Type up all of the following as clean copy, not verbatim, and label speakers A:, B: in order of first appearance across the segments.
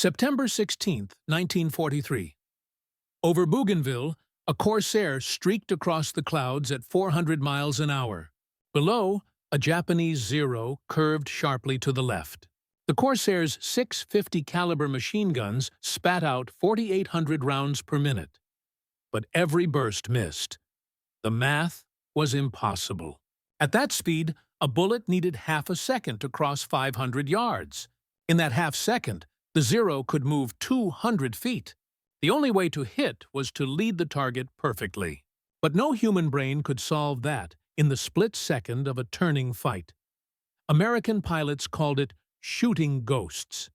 A: September 16, 1943. Over Bougainville, a Corsair streaked across the clouds at 400 miles an hour. Below, a Japanese Zero curved sharply to the left. The Corsair's 650 caliber machine guns spat out 4,800 rounds per minute. But every burst missed. The math was impossible. At that speed, a bullet needed half a second to cross 500 yards. In that half second, the Zero could move 200 feet. The only way to hit was to lead the target perfectly. But no human brain could solve that in the split second of a turning fight. American pilots called it shooting ghosts.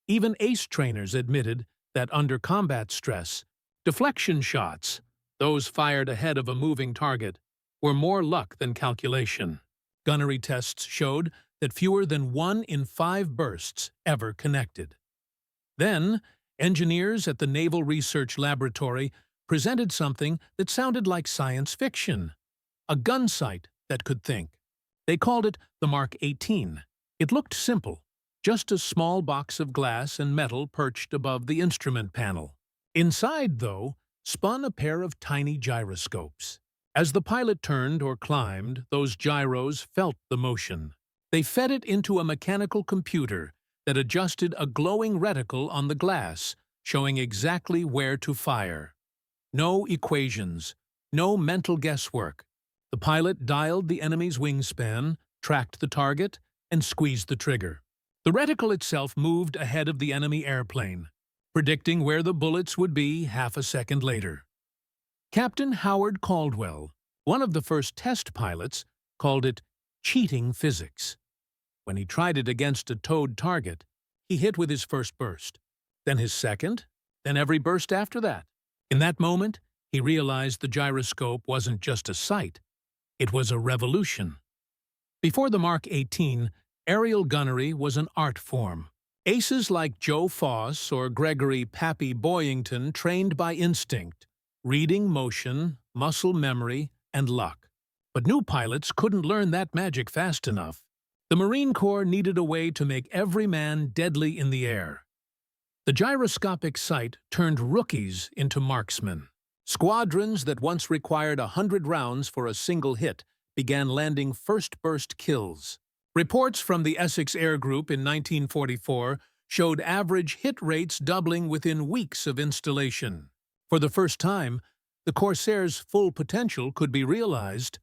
A: Even ace trainers admitted that under combat stress, deflection shots, those fired ahead of a moving target, were more luck than calculation. Gunnery tests showed that fewer than 1 in 5 bursts ever connected. Then, engineers at the Naval Research Laboratory presented something that sounded like science fiction, a gunsight that could think. They called it the Mark 18. It looked simple, just a small box of glass and metal perched above the instrument panel. Inside, though, spun a pair of tiny gyroscopes. As the pilot turned or climbed, those gyros felt the motion. They fed it into a mechanical computer that adjusted a glowing reticle on the glass, showing exactly where to fire. No equations, no mental guesswork. The pilot dialed the enemy's wingspan, tracked the target, and squeezed the trigger. The reticle itself moved ahead of the enemy airplane, predicting where the bullets would be half a second later. Captain Howard Caldwell, one of the first test pilots, called it cheating physics. When he tried it against a towed target, he hit with his first burst, then his second, then every burst after that. In that moment, he realized the gyroscope wasn't just a sight, it was a revolution. Before the Mark 18, aerial gunnery was an art form. Aces like Joe Foss or Gregory "Pappy" Boyington trained by instinct, reading motion, muscle memory, and luck. But new pilots couldn't learn that magic fast enough. The Marine Corps needed a way to make every man deadly in the air. The gyroscopic sight turned rookies into marksmen. Squadrons that once required 100 rounds for a single hit began landing first-burst kills. Reports from the Essex Air Group in 1944 showed average hit rates doubling within weeks of installation. For the first time, the Corsair's full potential could be realized.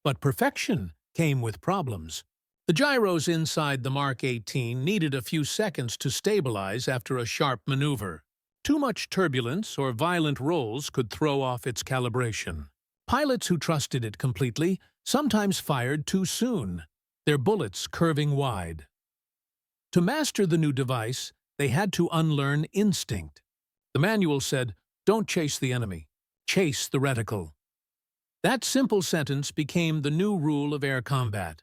A: But perfection came with problems. The gyros inside the Mark 18 needed a few seconds to stabilize after a sharp maneuver. Too much turbulence or violent rolls could throw off its calibration. Pilots who trusted it completely sometimes fired too soon, their bullets curving wide. To master the new device, they had to unlearn instinct. The manual said, "Don't chase the enemy, chase the reticle." That simple sentence became the new rule of air combat.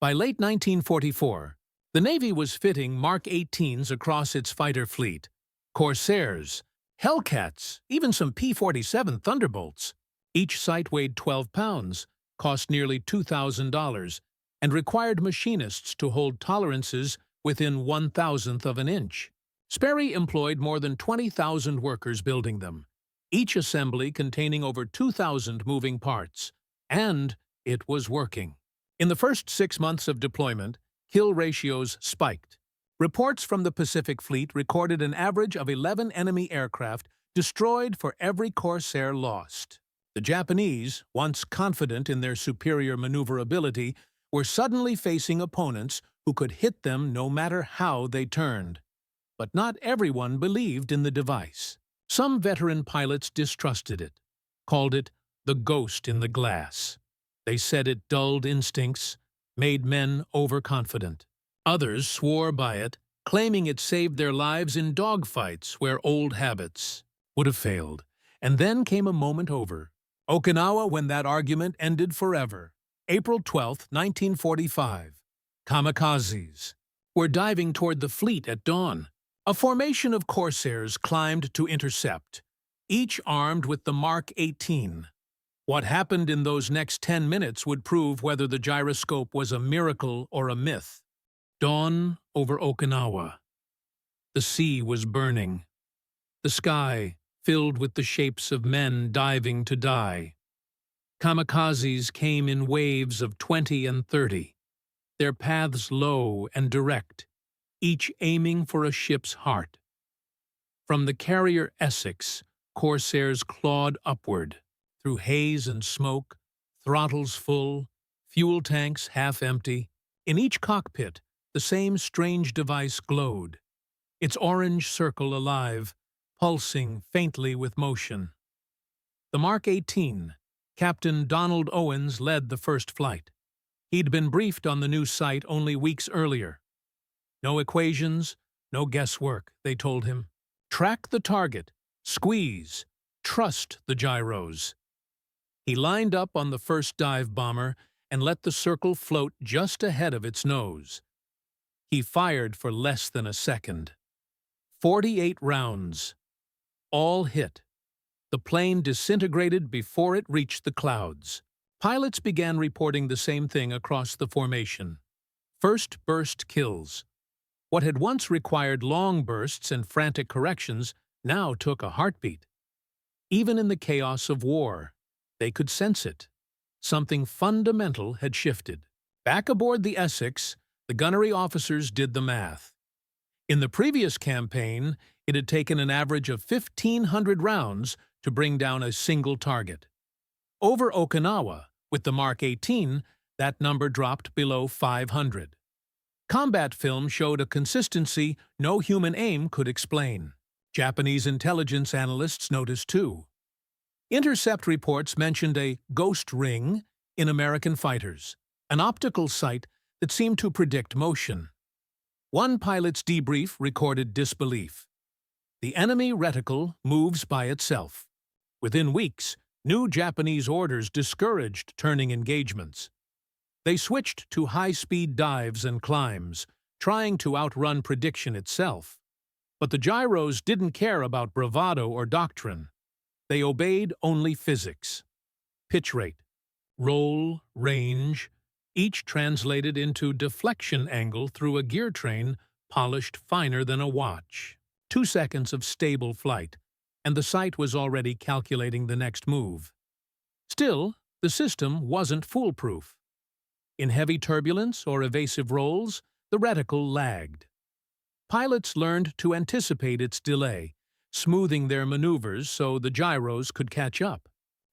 A: By late 1944, the Navy was fitting Mark 18s across its fighter fleet. Corsairs, Hellcats, even some P-47 Thunderbolts. Each sight weighed 12 pounds, cost nearly $2,000, and required machinists to hold tolerances within 1/1000th of an inch. Sperry employed more than 20,000 workers building them, each assembly containing over 2,000 moving parts. And it was working. In the first 6 months of deployment, kill ratios spiked. Reports from the Pacific Fleet recorded an average of 11 enemy aircraft destroyed for every Corsair lost. The Japanese, once confident in their superior maneuverability, were suddenly facing opponents who could hit them no matter how they turned. But not everyone believed in the device. Some veteran pilots distrusted it, called it the ghost in the glass. They said it dulled instincts, made men overconfident. Others swore by it, claiming it saved their lives in dogfights where old habits would have failed. And then came a moment over Okinawa, when that argument ended forever. April 12, 1945. Kamikazes were diving toward the fleet at dawn. A formation of Corsairs climbed to intercept, each armed with the Mark 18. What happened in those next 10 minutes would prove whether the gyroscope was a miracle or a myth. Dawn over Okinawa. The sea was burning. The sky filled with the shapes of men diving to die. Kamikazes came in waves of 20 and 30, their paths low and direct, each aiming for a ship's heart. From the carrier Essex, corsairs clawed upward, through haze and smoke, throttles full, fuel tanks half empty. In each cockpit, the same strange device glowed, its orange circle alive, pulsing faintly with motion. The Mark 18, Captain Donald Owens led the first flight. He'd been briefed on the new site only weeks earlier. No equations, no guesswork, they told him. Track the target, squeeze, trust the gyros. He lined up on the first dive bomber and let the circle float just ahead of its nose. He fired for less than a second. 48 rounds. All hit. The plane disintegrated before it reached the clouds. Pilots began reporting the same thing across the formation. First burst kills. What had once required long bursts and frantic corrections now took a heartbeat. Even in the chaos of war, they could sense it. Something fundamental had shifted. Back aboard the Essex, the gunnery officers did the math. In the previous campaign, it had taken an average of 1,500 rounds to bring down a single target. Over Okinawa, with the Mark 18, that number dropped below 500. Combat film showed a consistency no human aim could explain. Japanese intelligence analysts noticed too. Intercept reports mentioned a ghost ring in American fighters, an optical sight that seemed to predict motion. One pilot's debrief recorded disbelief. The enemy reticle moves by itself. Within weeks, new Japanese orders discouraged turning engagements. They switched to high-speed dives and climbs, trying to outrun prediction itself. But the gyros didn't care about bravado or doctrine. They obeyed only physics. Pitch rate, roll, range, each translated into deflection angle through a gear train polished finer than a watch. 2 seconds of stable flight, and the sight was already calculating the next move. Still, the system wasn't foolproof. In heavy turbulence or evasive rolls, the reticle lagged. Pilots learned to anticipate its delay, smoothing their maneuvers so the gyros could catch up.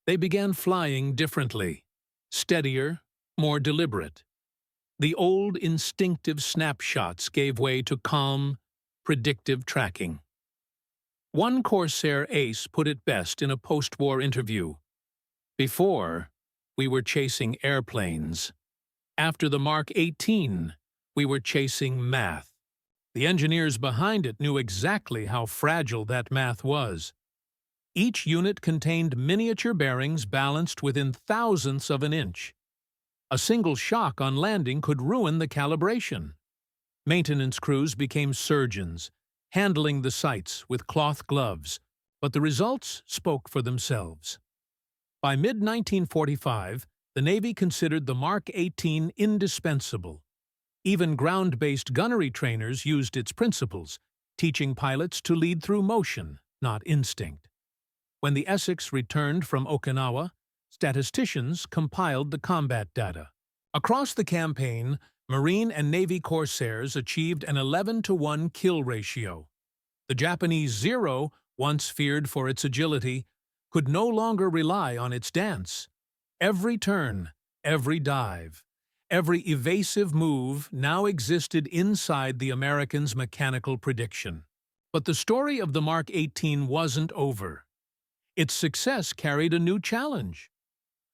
A: They began flying differently, steadier, more deliberate. The old instinctive snapshots gave way to calm, predictive tracking. One Corsair ace put it best in a post-war interview. Before, we were chasing airplanes. After the Mark 18, we were chasing math. The engineers behind it knew exactly how fragile that math was. Each unit contained miniature bearings balanced within thousandths of an inch. A single shock on landing could ruin the calibration. Maintenance crews became surgeons, handling the sights with cloth gloves, but the results spoke for themselves. By mid-1945, the Navy considered the Mark 18 indispensable. Even ground-based gunnery trainers used its principles, teaching pilots to lead through motion, not instinct. When the Essex returned from Okinawa, statisticians compiled the combat data. Across the campaign, Marine and Navy Corsairs achieved an 11-to-1 kill ratio. The Japanese Zero, once feared for its agility, could no longer rely on its dance. Every turn, every dive, every evasive move now existed inside the Americans' mechanical prediction. But the story of the Mark 18 wasn't over. Its success carried a new challenge.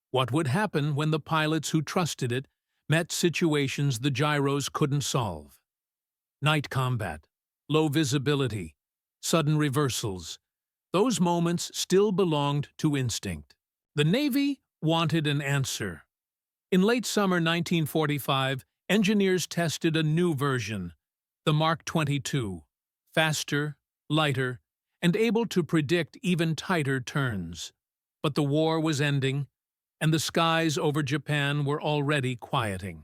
A: What would happen when the pilots who trusted it met situations the gyros couldn't solve? Night combat, low visibility, sudden reversals. Those moments still belonged to instinct. The Navy wanted an answer. In late summer 1945, engineers tested a new version, the Mark 22, faster, lighter, and able to predict even tighter turns. But the war was ending, and the skies over Japan were already quieting.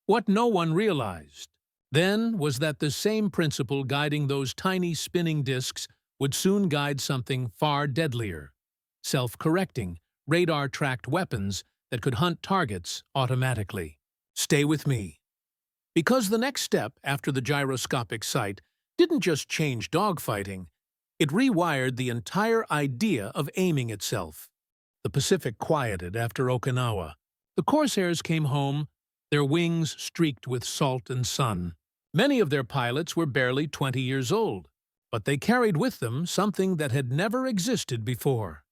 A: What no one realized, Then was that the same principle guiding those tiny spinning discs would soon guide something far deadlier: self-correcting, radar-tracked weapons that could hunt targets automatically. Stay with me. Because the next step after the gyroscopic sight didn't just change dogfighting, it rewired the entire idea of aiming itself. The Pacific quieted after Okinawa. The Corsairs came home, their wings streaked with salt and sun. Many of their pilots were barely 20 years old, but they carried with them something that had never existed before: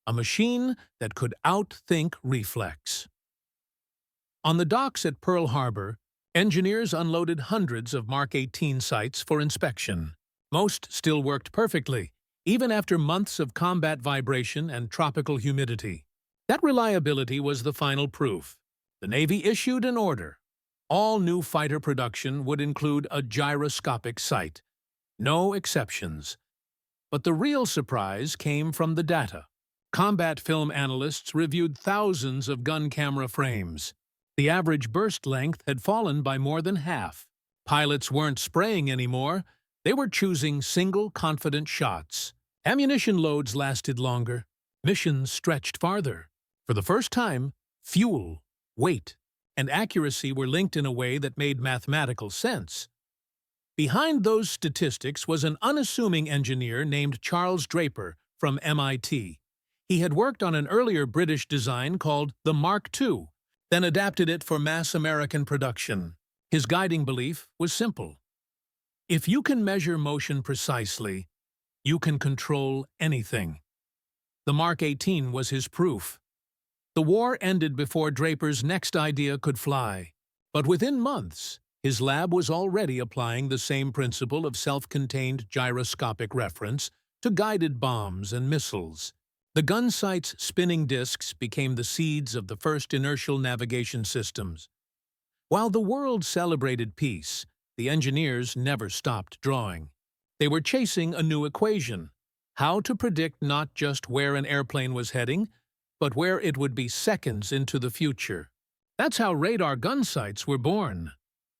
A: a machine that could outthink reflex. On the docks at Pearl Harbor, engineers unloaded hundreds of Mark 18 sites for inspection. Most still worked perfectly, even after months of combat vibration and tropical humidity. That reliability was the final proof. The Navy issued an order. All new fighter production would include a gyroscopic sight. No exceptions. But the real surprise came from the data. Combat film analysts reviewed thousands of gun camera frames. The average burst length had fallen by more than half. Pilots weren't spraying anymore. They were choosing single, confident shots. Ammunition loads lasted longer. Missions stretched farther. For the first time, fuel, weight, and accuracy were linked in a way that made mathematical sense. Behind those statistics was an unassuming engineer named Charles Draper from MIT. He had worked on an earlier British design called the Mark II, then adapted it for mass American production. His guiding belief was simple: if you can measure motion precisely, you can control anything. The Mark 18 was his proof. The war ended before Draper's next idea could fly, but within months, his lab was already applying the same principle of self-contained gyroscopic reference to guided bombs and missiles. The Gunsight's spinning discs became the seeds of the first inertial navigation systems. While the world celebrated peace, the engineers never stopped drawing. They were chasing a new equation: how to predict not just where an airplane was heading, but where it would be seconds into the future. That's how radar gun sights were born.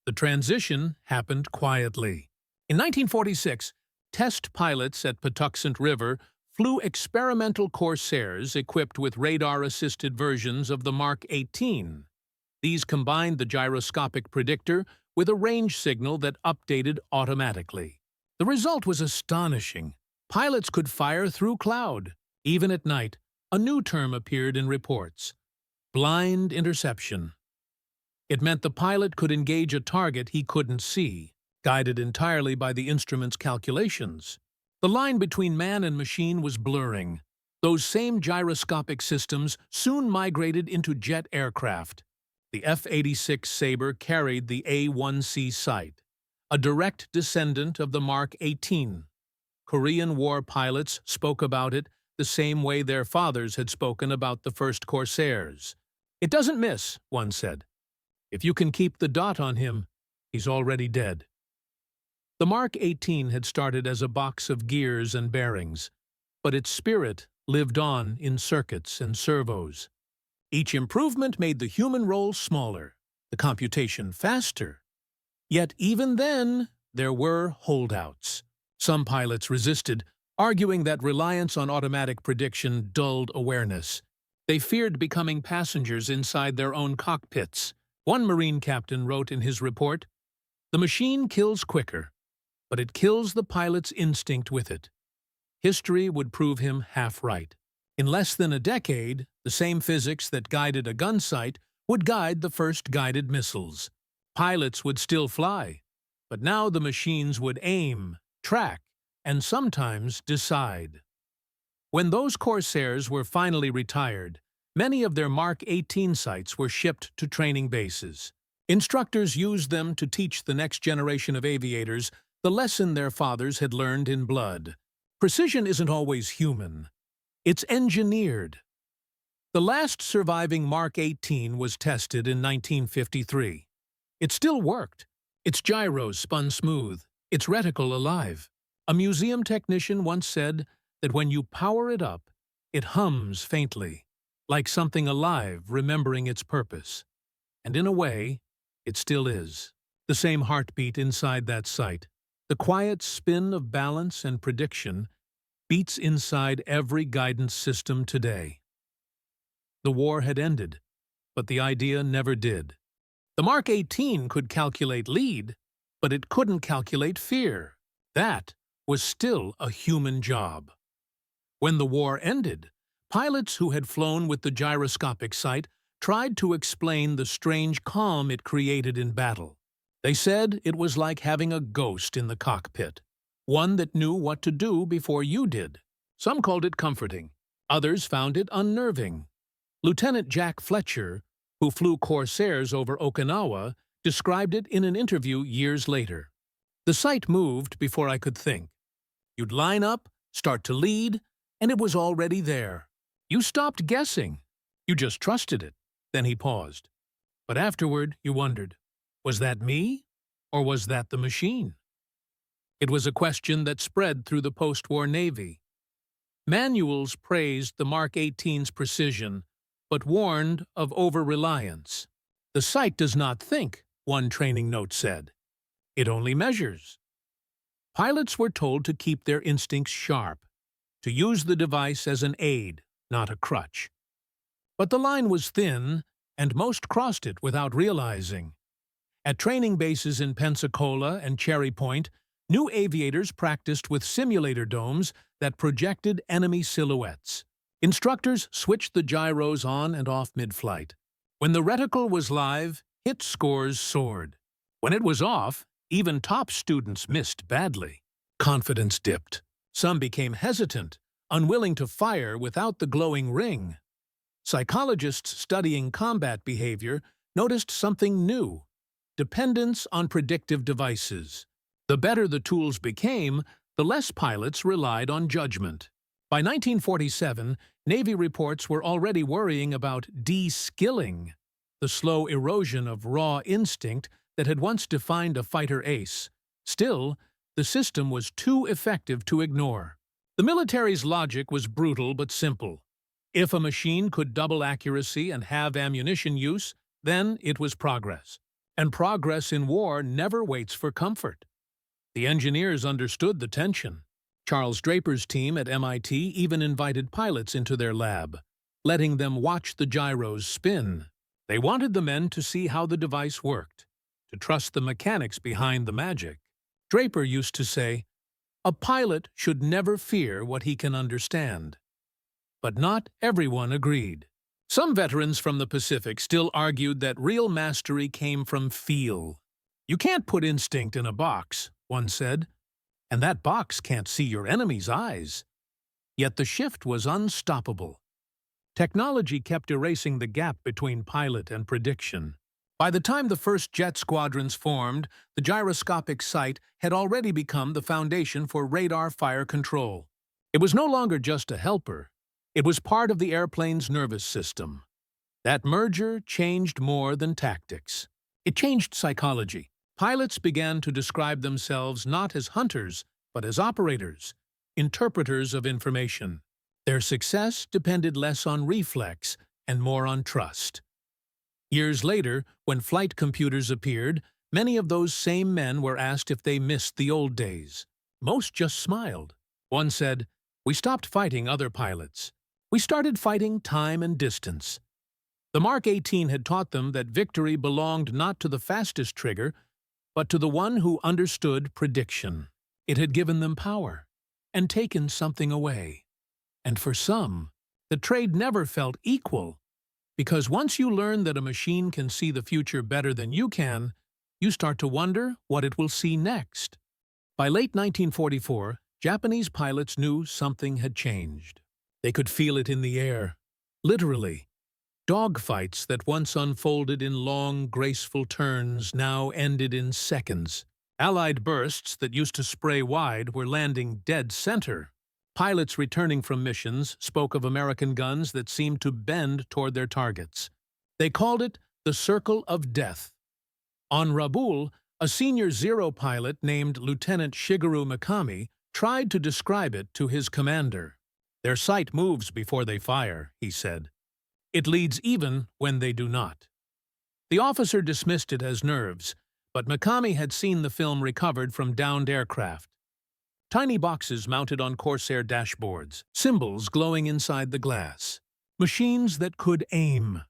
A: The transition happened quietly. In 1946, test pilots at Patuxent River flew experimental Corsairs equipped with radar-assisted versions of the Mark 18. These combined the gyroscopic predictor with a range signal that updated automatically. The result was astonishing. Pilots could fire through cloud. Even at night, a new term appeared in reports: blind interception. It meant the pilot could engage a target he couldn't see, guided entirely by the instrument's calculations. The line between man and machine was blurring. Those same gyroscopic systems soon migrated into jet aircraft. The F-86 Sabre carried the A-1C sight, a direct descendant of the Mark 18. Korean War pilots spoke about it the same way their fathers had spoken about the first Corsairs. "It doesn't miss," one said. "If you can keep the dot on him, he's already dead." The Mark 18 had started as a box of gears and bearings, but its spirit lived on in circuits and servos. Each improvement made the human role smaller, the computation faster. Yet even then, there were holdouts. Some pilots resisted, arguing that reliance on automatic prediction dulled awareness. They feared becoming passengers inside their own cockpits. One Marine captain wrote in his report, "The machine kills quicker, but it kills the pilot's instinct with it." History would prove him half right. In less than a decade, the same physics that guided a gun sight would guide the first guided missiles. Pilots would still fly, but now the machines would aim, track, and sometimes decide. When those Corsairs were finally retired, many of their Mark 18 sights were shipped to training bases. Instructors used them to teach the next generation of aviators the lesson their fathers had learned in blood. Precision isn't always human. It's engineered. The last surviving Mark 18 was tested in 1953. It still worked. Its gyros spun smooth, its reticle alive. A museum technician once said that when you power it up, it hums faintly, like something alive remembering its purpose. And in a way, it still is. The same heartbeat inside that sight. The quiet spin of balance and prediction beats inside every guidance system today. The war had ended, but the idea never did. The Mark 18 could calculate lead, but it couldn't calculate fear. That was still a human job. When the war ended, pilots who had flown with the gyroscopic sight tried to explain the strange calm it created in battle. They said it was like having a ghost in the cockpit, one that knew what to do before you did. Some called it comforting. Others found it unnerving. Lieutenant Jack Fletcher, who flew Corsairs over Okinawa, described it in an interview years later. The sight moved before I could think. You'd line up, start to lead, and it was already there. You stopped guessing. You just trusted it. Then he paused. But afterward, you wondered, was that me, or was that the machine? It was a question that spread through the post-war Navy. Manuals praised the Mark 18's precision, but warned of over-reliance. The sight does not think, one training note said. It only measures. Pilots were told to keep their instincts sharp, to use the device as an aid, not a crutch. But the line was thin, and most crossed it without realizing. At training bases in Pensacola and Cherry Point, new aviators practiced with simulator domes that projected enemy silhouettes. Instructors switched the gyros on and off mid-flight. When the reticle was live, hit scores soared. When it was off, even top students missed badly. Confidence dipped. Some became hesitant, unwilling to fire without the glowing ring. Psychologists studying combat behavior noticed something new: dependence on predictive devices. The better the tools became, the less pilots relied on judgment. By 1947, Navy reports were already worrying about de-skilling, the slow erosion of raw instinct that had once defined a fighter ace. Still, the system was too effective to ignore. The military's logic was brutal but simple. If a machine could double accuracy and have ammunition use, then it was progress. And progress in war never waits for comfort. The engineers understood the tension. Charles Draper's team at MIT even invited pilots into their lab, letting them watch the gyros spin. They wanted the men to see how the device worked, to trust the mechanics behind the magic. Draper used to say, "A pilot should never fear what he can understand." But not everyone agreed. Some veterans from the Pacific still argued that real mastery came from feel. "You can't put instinct in a box," one said, "and that box can't see your enemy's eyes." Yet the shift was unstoppable. Technology kept erasing the gap between pilot and prediction. By the time the first jet squadrons formed, the gyroscopic sight had already become the foundation for radar fire control. It was no longer just a helper. It was part of the airplane's nervous system. That merger changed more than tactics. It changed psychology. Pilots began to describe themselves not as hunters, but as operators, interpreters of information. Their success depended less on reflex and more on trust. Years later, when flight computers appeared, many of those same men were asked if they missed the old days. Most just smiled. One said, "We stopped fighting other pilots. We started fighting time and distance." The Mark 18 had taught them that victory belonged not to the fastest trigger, but to the one who understood prediction. It had given them power and taken something away. And for some, the trade never felt equal, because once you learn that a machine can see the future better than you can, you start to wonder what it will see next. By late 1944, Japanese pilots knew something had changed. They could feel it in the air, literally. Dogfights that once unfolded in long, graceful turns now ended in seconds. Allied bursts that used to spray wide were landing dead center. Pilots returning from missions spoke of American guns that seemed to bend toward their targets. They called it the Circle of Death. On Rabaul, a senior Zero pilot named Lieutenant Shigeru Mikami tried to describe it to his commander. "Their sight moves before they fire," he said. "It leads even when they do not." The officer dismissed it as nerves, But Mikami had seen the film recovered from downed aircraft. Tiny boxes mounted on Corsair dashboards, symbols glowing inside the glass. Machines that could aim.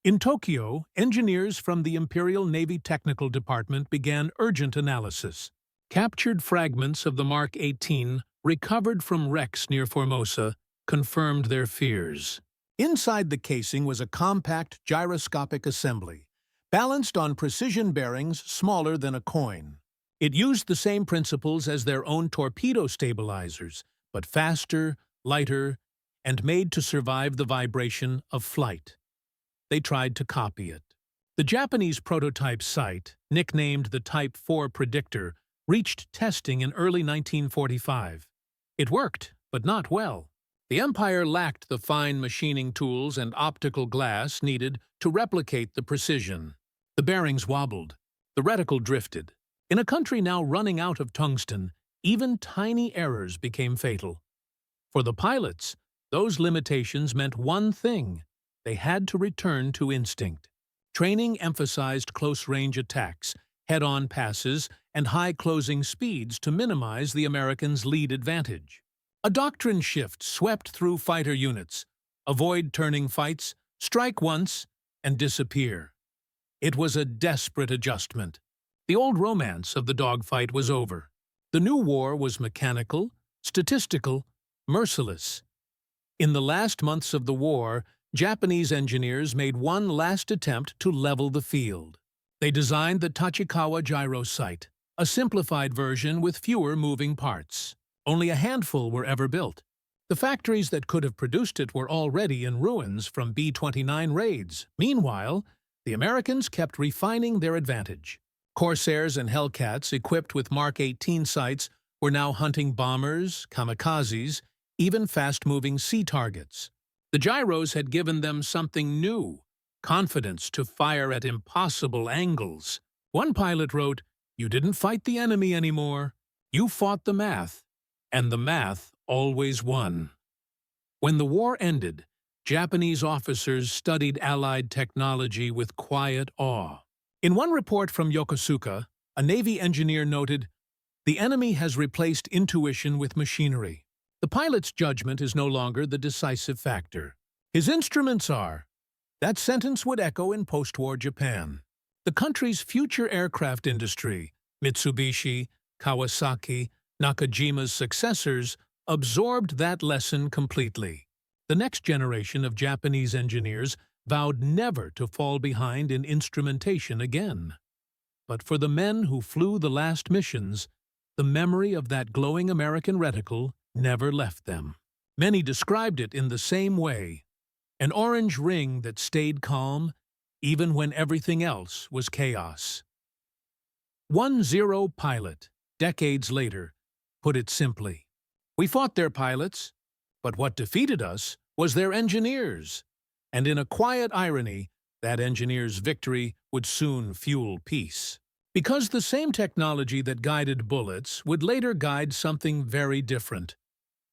A: In Tokyo, engineers from the Imperial Navy Technical Department began urgent analysis. Captured fragments of the Mark 18, recovered from wrecks near Formosa, confirmed their fears. Inside the casing was a compact gyroscopic assembly, balanced on precision bearings smaller than a coin. It used the same principles as their own torpedo stabilizers, but faster, lighter, and made to survive the vibration of flight. They tried to copy it. The Japanese prototype sight, nicknamed the Type 4 Predictor, reached testing in early 1945. It worked, but not well. The Empire lacked the fine machining tools and optical glass needed to replicate the precision. The bearings wobbled. The reticle drifted. In a country now running out of tungsten, even tiny errors became fatal. For the pilots, those limitations meant one thing: they had to return to instinct. Training emphasized close-range attacks, head-on passes, and high closing speeds to minimize the Americans' lead advantage. A doctrine shift swept through fighter units: avoid turning fights, strike once, and disappear. It was a desperate adjustment. The old romance of the dogfight was over. The new war was mechanical, statistical, merciless. In the last months of the war, Japanese engineers made one last attempt to level the field. They designed the Tachikawa Gyro sight, a simplified version with fewer moving parts. Only a handful were ever built. The factories that could have produced it were already in ruins from B-29 raids. Meanwhile, the Americans kept refining their advantage. Corsairs and Hellcats equipped with Mark 18 sights were now hunting bombers, kamikazes, even fast-moving sea targets. The gyros had given them something new: confidence to fire at impossible angles. One pilot wrote, "You didn't fight the enemy anymore. You fought the math, and the math always won." When the war ended, Japanese officers studied Allied technology with quiet awe. In one report from Yokosuka, a Navy engineer noted, "The enemy has replaced intuition with machinery. The pilot's judgment is no longer the decisive factor. His instruments are." That sentence would echo in post-war Japan. The country's future aircraft industry, Mitsubishi, Kawasaki, Nakajima's successors, absorbed that lesson completely. The next generation of Japanese engineers vowed never to fall behind in instrumentation again. But for the men who flew the last missions, the memory of that glowing American reticle never left them. Many described it in the same way: an orange ring that stayed calm even when everything else was chaos. 1-0 pilot, decades later, put it simply: "We fought their pilots, but what defeated us was their engineers." And in a quiet irony, that engineer's victory would soon fuel peace. Because the same technology that guided bullets would later guide something very different: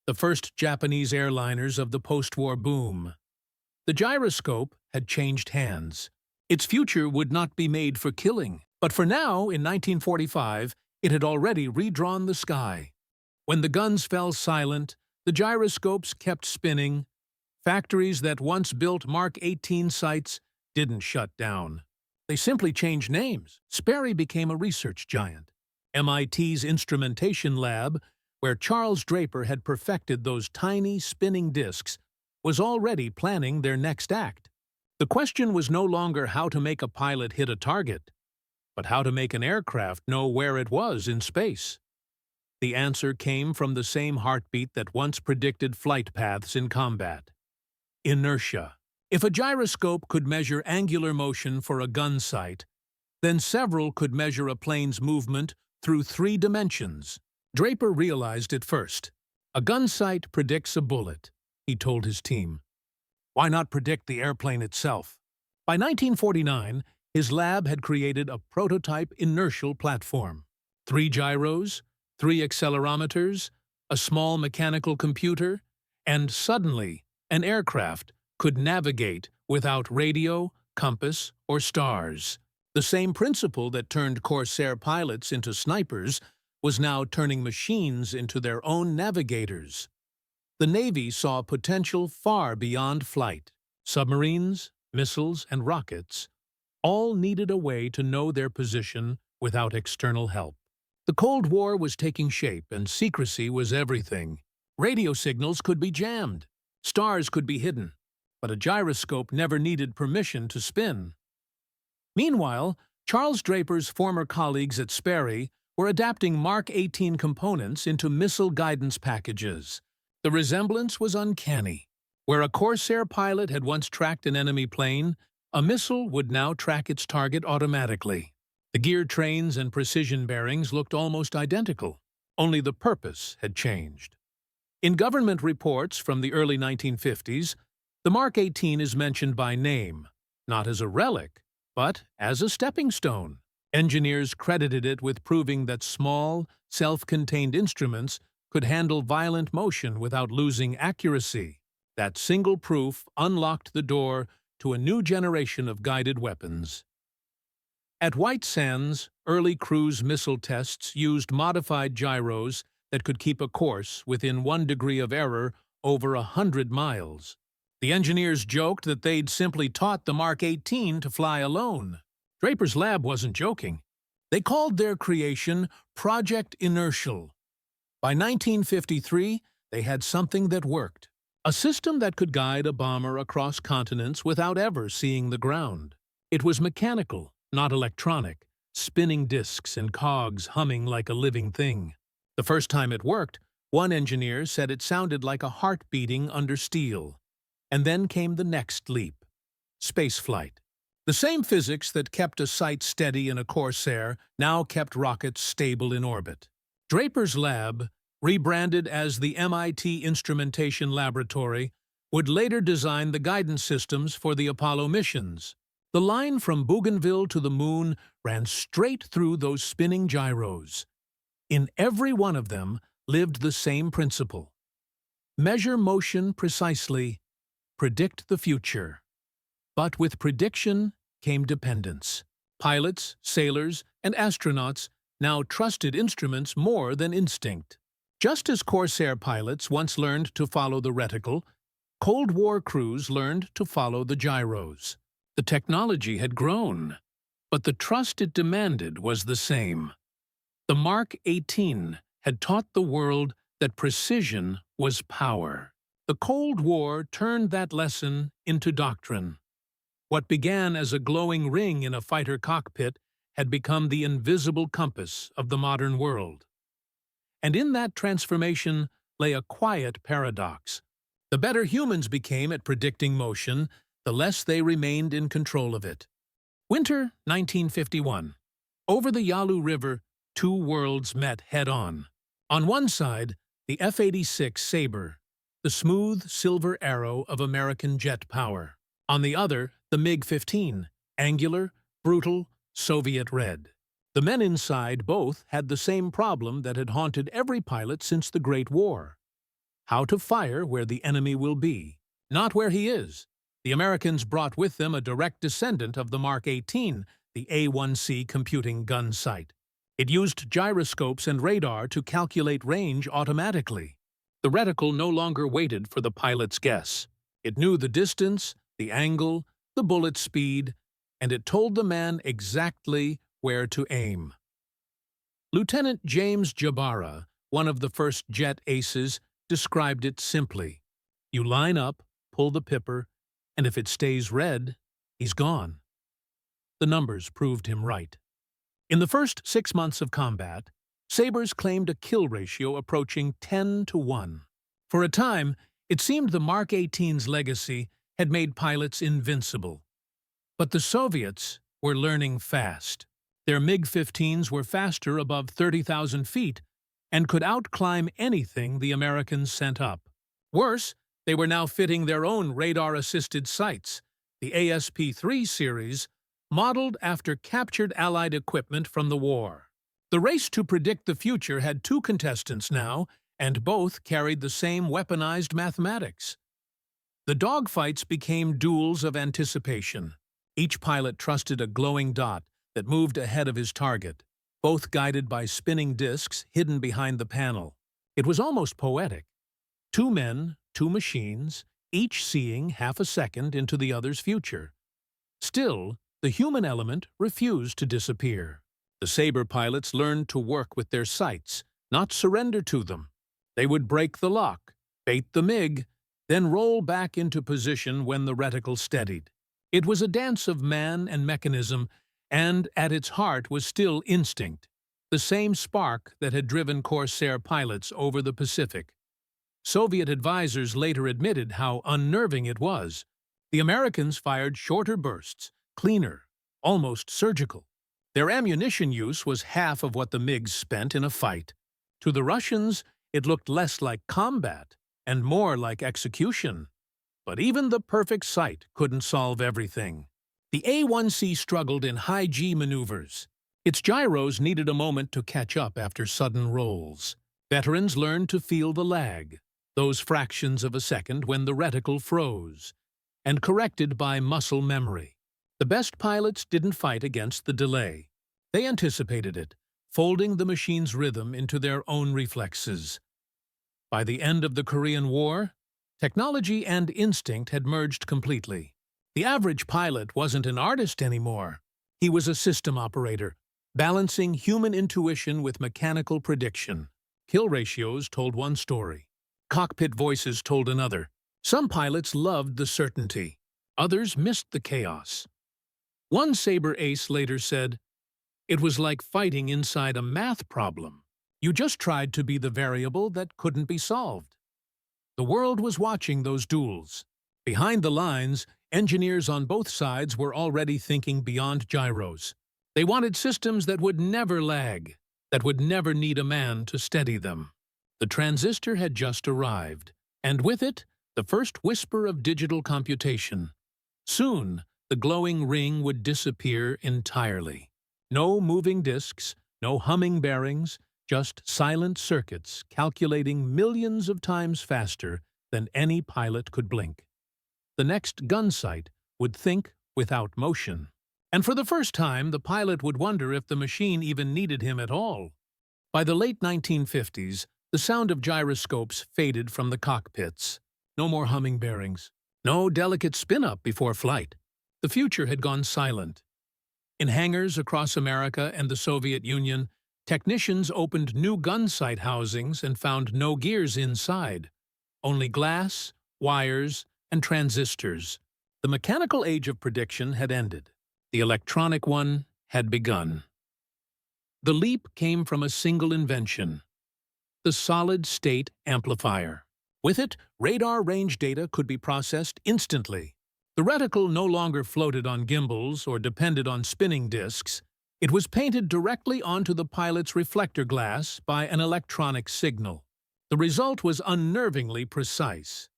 A: the first Japanese airliners of the post-war boom. The gyroscope had changed hands. Its future would not be made for killing, but for now, in 1945, it had already redrawn the sky. When the guns fell silent, the gyroscopes kept spinning. Factories that once built Mark 18 sights didn't shut down. They simply changed names. Sperry became a research giant. MIT's instrumentation lab, where Charles Draper had perfected those tiny spinning discs, was already planning their next act. The question was no longer how to make a pilot hit a target, but how to make an aircraft know where it was in space. The answer came from the same heartbeat that once predicted flight paths in combat: inertia. If a gyroscope could measure angular motion for a gun sight, then several could measure a plane's movement through 3 dimensions. Draper realized it first. "A gun sight predicts a bullet," he told his team. "Why not predict the airplane itself?" By 1949, his lab had created a prototype inertial platform. 3 gyros, 3 accelerometers, a small mechanical computer, and suddenly, an aircraft could navigate without radio, compass, or stars. The same principle that turned Corsair pilots into snipers was now turning machines into their own navigators. The Navy saw potential far beyond flight. Submarines, missiles, and rockets all needed a way to know their position without external help. The Cold War was taking shape, and secrecy was everything. Radio signals could be jammed. Stars could be hidden. But a gyroscope never needed permission to spin. Meanwhile, Charles Draper's former colleagues at Sperry were adapting Mark 18 components into missile guidance packages. The resemblance was uncanny. Where a Corsair pilot had once tracked an enemy plane, a missile would now track its target automatically. The gear trains and precision bearings looked almost identical, only the purpose had changed. In government reports from the early 1950s, the Mark 18 is mentioned by name, not as a relic, but as a stepping stone. Engineers credited it with proving that small, self-contained instruments could handle violent motion without losing accuracy. That single proof unlocked the door to a new generation of guided weapons. At White Sands, early cruise missile tests used modified gyros that could keep a course within 1 degree of error over 100 miles. The engineers joked that they'd simply taught the Mark 18 to fly alone. Draper's lab wasn't joking. They called their creation Project Inertial. By 1953, they had something that worked. A system that could guide a bomber across continents without ever seeing the ground. It was mechanical, not electronic, spinning discs and cogs humming like a living thing. The first time it worked, one engineer said it sounded like a heart beating under steel. And then came the next leap: spaceflight. The same physics that kept a sight steady in a Corsair now kept rockets stable in orbit. Draper's lab, rebranded as the MIT Instrumentation Laboratory, would later design the guidance systems for the Apollo missions. The line from Bougainville to the moon ran straight through those spinning gyros. In every one of them lived the same principle: measure motion precisely, predict the future. But with prediction came dependence. Pilots, sailors, and astronauts now trusted instruments more than instinct. Just as Corsair pilots once learned to follow the reticle, Cold War crews learned to follow the gyros. The technology had grown, but the trust it demanded was the same. The Mark 18 had taught the world that precision was power. The Cold War turned that lesson into doctrine. What began as a glowing ring in a fighter cockpit had become the invisible compass of the modern world. And in that transformation lay a quiet paradox. The better humans became at predicting motion, the less they remained in control of it. Winter 1951. Over the Yalu River, two worlds met head-on. On one side, the F-86 Sabre, the smooth silver arrow of American jet power. On the other, the MiG-15, angular, brutal, Soviet red. The men inside both had the same problem that had haunted every pilot since the Great War: how to fire where the enemy will be, not where he is. The Americans brought with them a direct descendant of the Mark 18, the A1C computing gun sight. It used gyroscopes and radar to calculate range automatically. The reticle no longer waited for the pilot's guess. It knew the distance, the angle, the bullet speed, and it told the man exactly where to aim. Lieutenant James Jabara, one of the first jet aces, described it simply: you line up, pull the pipper, and if it stays red, he's gone. The numbers proved him right. In the first 6 months of combat, Sabres claimed a kill ratio approaching 10-1. For a time, it seemed the Mark 18's legacy had made pilots invincible. But the Soviets were learning fast. Their MiG-15s were faster above 30,000 feet and could outclimb anything the Americans sent up. Worse, they were now fitting their own radar-assisted sights, the ASP-3 series, modeled after captured Allied equipment from the war. The race to predict the future had two contestants now, and both carried the same weaponized mathematics. The dogfights became duels of anticipation. Each pilot trusted a glowing dot that moved ahead of his target, both guided by spinning discs hidden behind the panel. It was almost poetic. Two men, two machines, each seeing half a second into the other's future. Still, the human element refused to disappear. The Sabre pilots learned to work with their sights, not surrender to them. They would break the lock, bait the MiG, then roll back into position when the reticle steadied. It was a dance of man and mechanism, and at its heart was still instinct, the same spark that had driven Corsair pilots over the Pacific. Soviet advisors later admitted how unnerving it was. The Americans fired shorter bursts, cleaner, almost surgical. Their ammunition use was half of what the MiGs spent in a fight. To the Russians, it looked less like combat and more like execution. But even the perfect sight couldn't solve everything. The A1C struggled in high-G maneuvers. Its gyros needed a moment to catch up after sudden rolls. Veterans learned to feel the lag, those fractions of a second when the reticle froze, and corrected by muscle memory. The best pilots didn't fight against the delay. They anticipated it, folding the machine's rhythm into their own reflexes. By the end of the Korean War, technology and instinct had merged completely. The average pilot wasn't an artist anymore. He was a system operator, balancing human intuition with mechanical prediction. Kill ratios told one story. Cockpit voices told another. Some pilots loved the certainty. Others missed the chaos. One Sabre ace later said, "It was like fighting inside a math problem. You just tried to be the variable that couldn't be solved." The world was watching those duels. Behind the lines, engineers on both sides were already thinking beyond gyros. They wanted systems that would never lag, that would never need a man to steady them. The transistor had just arrived, and with it, the first whisper of digital computation. Soon, the glowing ring would disappear entirely. No moving disks, no humming bearings, just silent circuits calculating millions of times faster than any pilot could blink. The next Gunsight would think without motion. And for the first time, the pilot would wonder if the machine even needed him at all. By the late 1950s, the sound of gyroscopes faded from the cockpits. No more humming bearings. No delicate spin-up before flight. The future had gone silent. In hangars across America and the Soviet Union, technicians opened new gunsight housings and found no gears inside. Only glass, wires, and transistors. The mechanical age of prediction had ended. The electronic one had begun. The leap came from a single invention: the solid-state amplifier. With it, radar range data could be processed instantly. The reticle no longer floated on gimbals or depended on spinning discs. It was painted directly onto the pilot's reflector glass by an electronic signal. The result was unnervingly precise.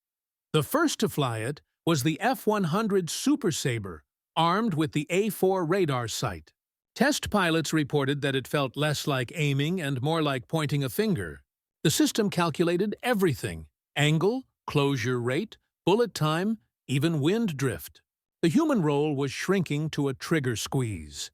A: The first to fly it was the F-100 Super Sabre, armed with the A4 radar sight. Test pilots reported that it felt less like aiming and more like pointing a finger. The system calculated everything: angle, closure rate, bullet time, even wind drift. The human role was shrinking to a trigger squeeze.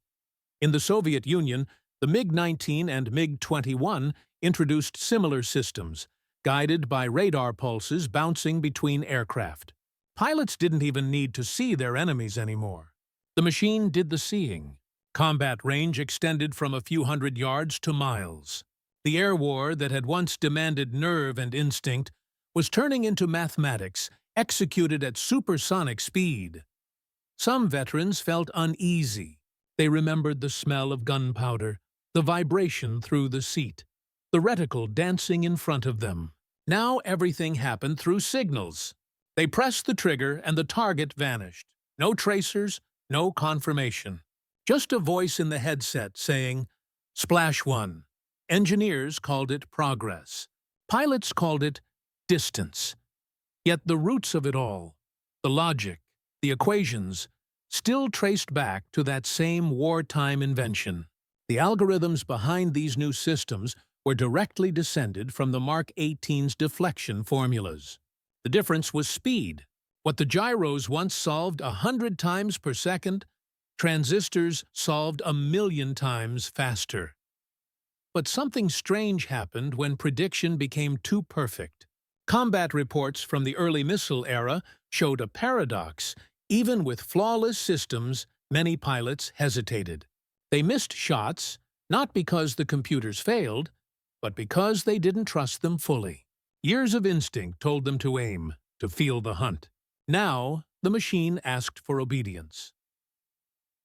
A: In the Soviet Union, the MiG-19 and MiG-21 introduced similar systems, guided by radar pulses bouncing between aircraft. Pilots didn't even need to see their enemies anymore. The machine did the seeing. Combat range extended from a few hundred yards to miles. The air war that had once demanded nerve and instinct was turning into mathematics, executed at supersonic speed. Some veterans felt uneasy. They remembered the smell of gunpowder, the vibration through the seat, the reticle dancing in front of them. Now everything happened through signals. They pressed the trigger and the target vanished. No tracers, no confirmation. Just a voice in the headset saying, "Splash 1." Engineers called it progress. Pilots called it distance. Yet the roots of it all, the logic, the equations, still traced back to that same wartime invention. The algorithms behind these new systems were directly descended from the Mark 18's deflection formulas. The difference was speed. What the gyros once solved 100 times per second, Transistors solved 1,000,000 times faster. But something strange happened when prediction became too perfect. Combat reports from the early missile era showed a paradox. Even with flawless systems, many pilots hesitated. They missed shots, not because the computers failed, but because they didn't trust them fully. Years of instinct told them to aim, to feel the hunt. Now, the machine asked for obedience.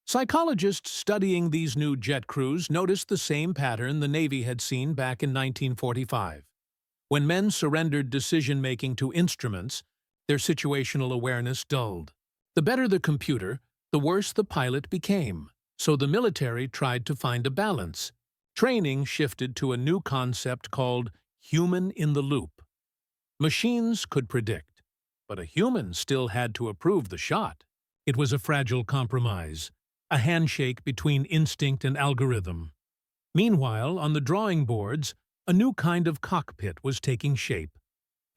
A: Psychologists studying these new jet crews noticed the same pattern the Navy had seen back in 1945. When men surrendered decision-making to instruments, their situational awareness dulled. The better the computer, the worse the pilot became. So the military tried to find a balance. Training shifted to a new concept called human in the loop. Machines could predict, but a human still had to approve the shot. It was a fragile compromise, a handshake between instinct and algorithm. Meanwhile, on the drawing boards, a new kind of cockpit was taking shape,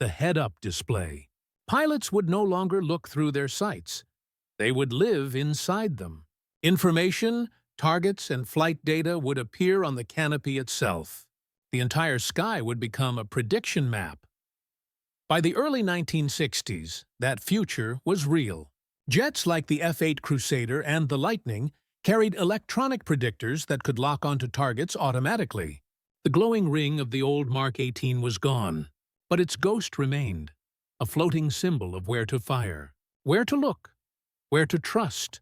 A: the head-up display. Pilots would no longer look through their sights. They would live inside them. Information, targets, and flight data would appear on the canopy itself. The entire sky would become a prediction map. By the early 1960s, that future was real. Jets like the F-8 Crusader and the Lightning carried electronic predictors that could lock onto targets automatically. The glowing ring of the old Mark 18 was gone, but its ghost remained, a floating symbol of where to fire, where to look, where to trust.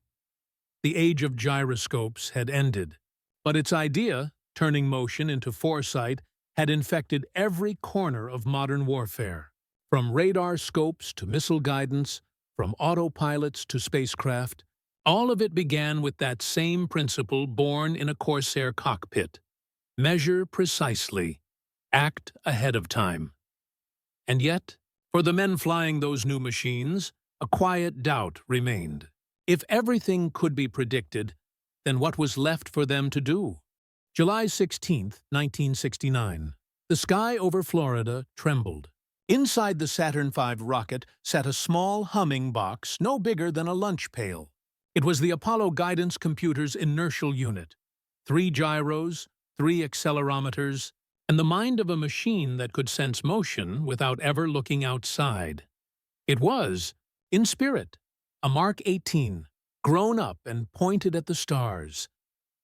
A: The age of gyroscopes had ended, but its idea, turning motion into foresight, had infected every corner of modern warfare. From radar scopes to missile guidance, from autopilots to spacecraft, all of it began with that same principle born in a Corsair cockpit. Measure precisely. Act ahead of time. And yet, for the men flying those new machines, a quiet doubt remained. If everything could be predicted, then what was left for them to do? July 16, 1969. The sky over Florida trembled. Inside the Saturn V rocket sat a small humming box no bigger than a lunch pail. It was the Apollo guidance computer's inertial unit. 3 gyros, 3 accelerometers, and the mind of a machine that could sense motion without ever looking outside. It was, in spirit, a Mark 18, grown up and pointed at the stars.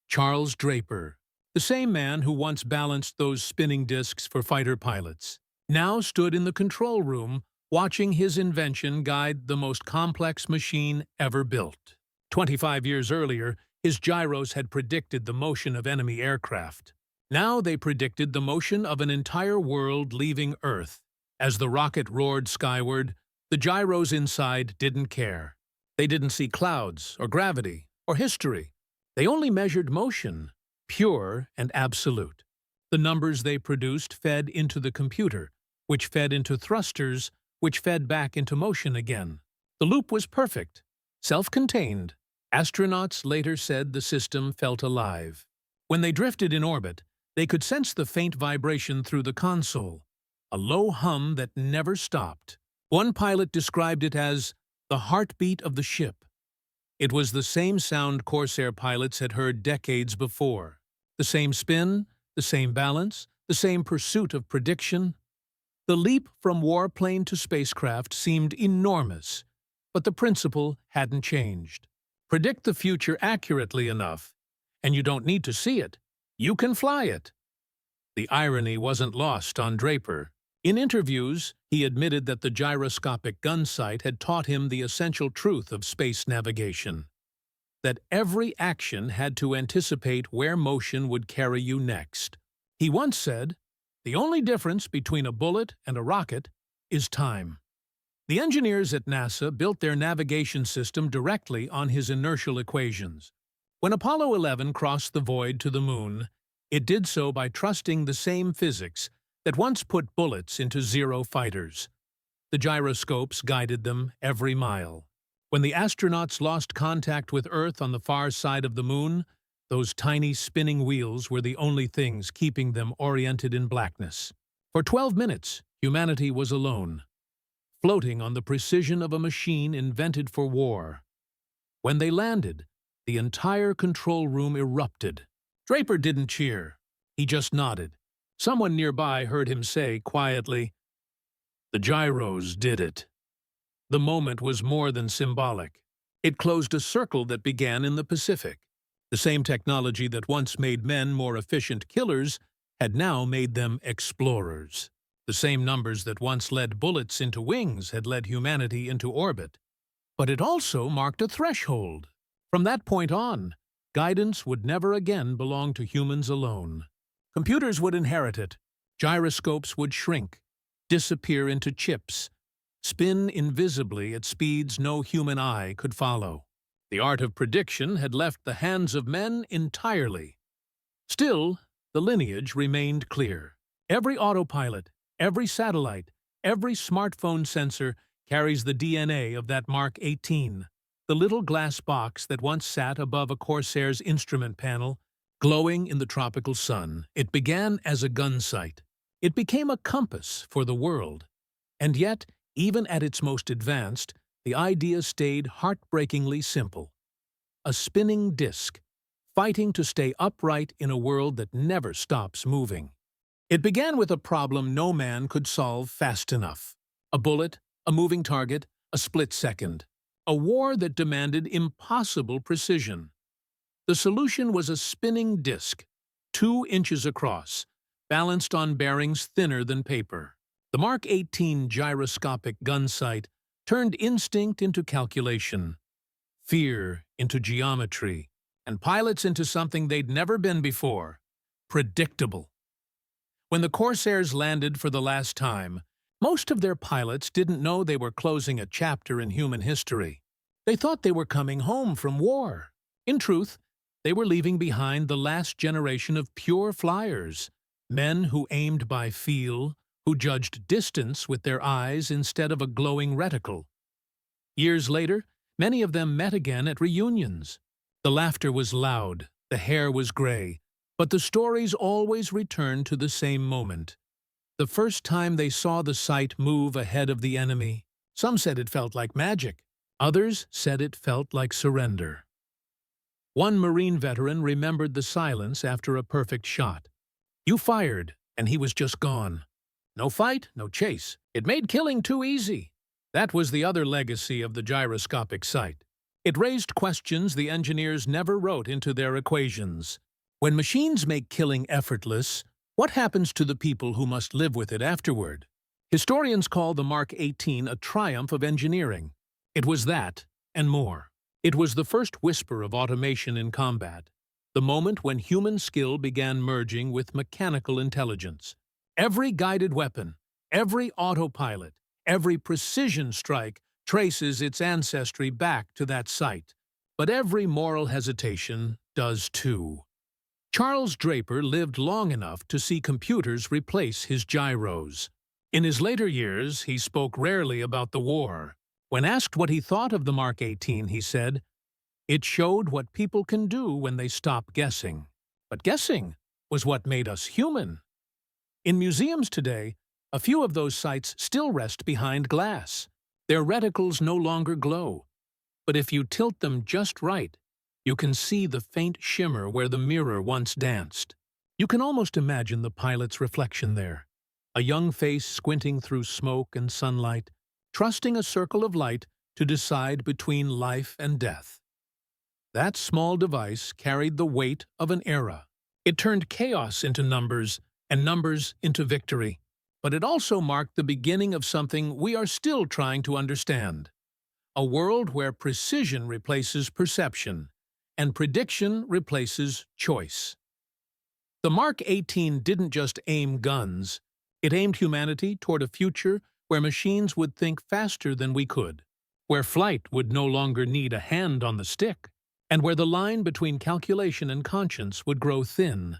A: Charles Draper, the same man who once balanced those spinning discs for fighter pilots, now stood in the control room watching his invention guide the most complex machine ever built. 25 years earlier, his gyros had predicted the motion of enemy aircraft. Now they predicted the motion of an entire world leaving Earth. As the rocket roared skyward, the gyros inside didn't care. They didn't see clouds or gravity or history. They only measured motion, pure and absolute. The numbers they produced fed into the computer, which fed into thrusters, which fed back into motion again. The loop was perfect, self-contained. Astronauts later said the system felt alive. When they drifted in orbit, they could sense the faint vibration through the console, a low hum that never stopped. One pilot described it as the heartbeat of the ship. It was the same sound Corsair pilots had heard decades before. The same spin, the same balance, the same pursuit of prediction. The leap from warplane to spacecraft seemed enormous, but the principle hadn't changed. Predict the future accurately enough, and you don't need to see it. You can fly it. The irony wasn't lost on Draper. In interviews, he admitted that the Gyroscopic Gunsight had taught him the essential truth of space navigation, that every action had to anticipate where motion would carry you next. He once said, "The only difference between a bullet and a rocket is time." The engineers at NASA built their navigation system directly on his inertial equations. When Apollo 11 crossed the void to the moon, it did so by trusting the same physics that once put bullets into Zero fighters. The gyroscopes guided them every mile. When the astronauts lost contact with Earth on the far side of the moon, those tiny spinning wheels were the only things keeping them oriented in blackness. For 12 minutes, humanity was alone, floating on the precision of a machine invented for war. When they landed, the entire control room erupted. Draper didn't cheer. He just nodded. Someone nearby heard him say quietly, "The gyros did it." The moment was more than symbolic. It closed a circle that began in the Pacific. The same technology that once made men more efficient killers had now made them explorers. The same numbers that once led bullets into wings had led humanity into orbit. But it also marked a threshold. From that point on, guidance would never again belong to humans alone. Computers would inherit it. Gyroscopes would shrink, disappear into chips, spin invisibly at speeds no human eye could follow. The art of prediction had left the hands of men entirely. Still, the lineage remained clear. Every autopilot, every satellite, every smartphone sensor carries the DNA of that Mark 18, the little glass box that once sat above a Corsair's instrument panel, glowing in the tropical sun. It began as a gun sight. It became a compass for the world. And yet, even at its most advanced, the idea stayed heartbreakingly simple. A spinning disk, fighting to stay upright in a world that never stops moving. It began with a problem no man could solve fast enough. A bullet, a moving target, a split second. A war that demanded impossible precision. The solution was a spinning disk, 2 inches across, balanced on bearings thinner than paper. The Mark 18 Gyroscopic Gunsight turned instinct into calculation, fear into geometry, and pilots into something they'd never been before: predictable. When the Corsairs landed for the last time, most of their pilots didn't know they were closing a chapter in human history. They thought they were coming home from war. In truth, they were leaving behind the last generation of pure flyers, men who aimed by feel, who judged distance with their eyes instead of a glowing reticle. Years later, many of them met again at reunions. The laughter was loud, the hair was gray, but the stories always returned to the same moment. The first time they saw the sight move ahead of the enemy. Some said it felt like magic. Others said it felt like surrender. One Marine veteran remembered the silence after a perfect shot. You fired, and he was just gone. No fight, no chase. It made killing too easy. That was the other legacy of the gyroscopic sight. It raised questions the engineers never wrote into their equations. When machines make killing effortless, what happens to the people who must live with it afterward? Historians call the Mark 18 a triumph of engineering. It was that, and more. It was the first whisper of automation in combat, the moment when human skill began merging with mechanical intelligence. Every guided weapon, every autopilot, every precision strike traces its ancestry back to that sight. But every moral hesitation does too. Charles Draper lived long enough to see computers replace his gyros. In his later years, he spoke rarely about the war. When asked what he thought of the Mark 18, he said, "It showed what people can do when they stop guessing." But guessing was what made us human. In museums today, a few of those sights still rest behind glass. Their reticles no longer glow. But if you tilt them just right, you can see the faint shimmer where the mirror once danced. You can almost imagine the pilot's reflection there. A young face squinting through smoke and sunlight, trusting a circle of light to decide between life and death. That small device carried the weight of an era. It turned chaos into numbers, and numbers into victory. But it also marked the beginning of something we are still trying to understand. A world where precision replaces perception, and prediction replaces choice. The Mark 18 didn't just aim guns. It aimed humanity toward a future where machines would think faster than we could, where flight would no longer need a hand on the stick, and where the line between calculation and conscience would grow thin.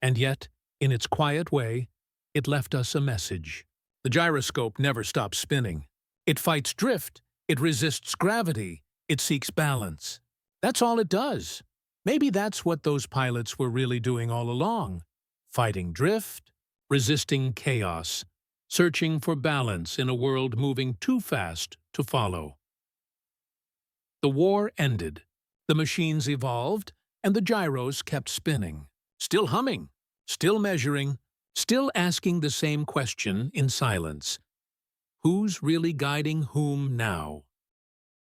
A: And yet, in its quiet way, it left us a message. The gyroscope never stops spinning. It fights drift, it resists gravity, it seeks balance. That's all it does. Maybe that's what those pilots were really doing all along. Fighting drift, resisting chaos, searching for balance in a world moving too fast to follow. The war ended, The machines evolved, and the gyros kept spinning. Still humming, still measuring, still asking the same question in silence. Who's really guiding whom now?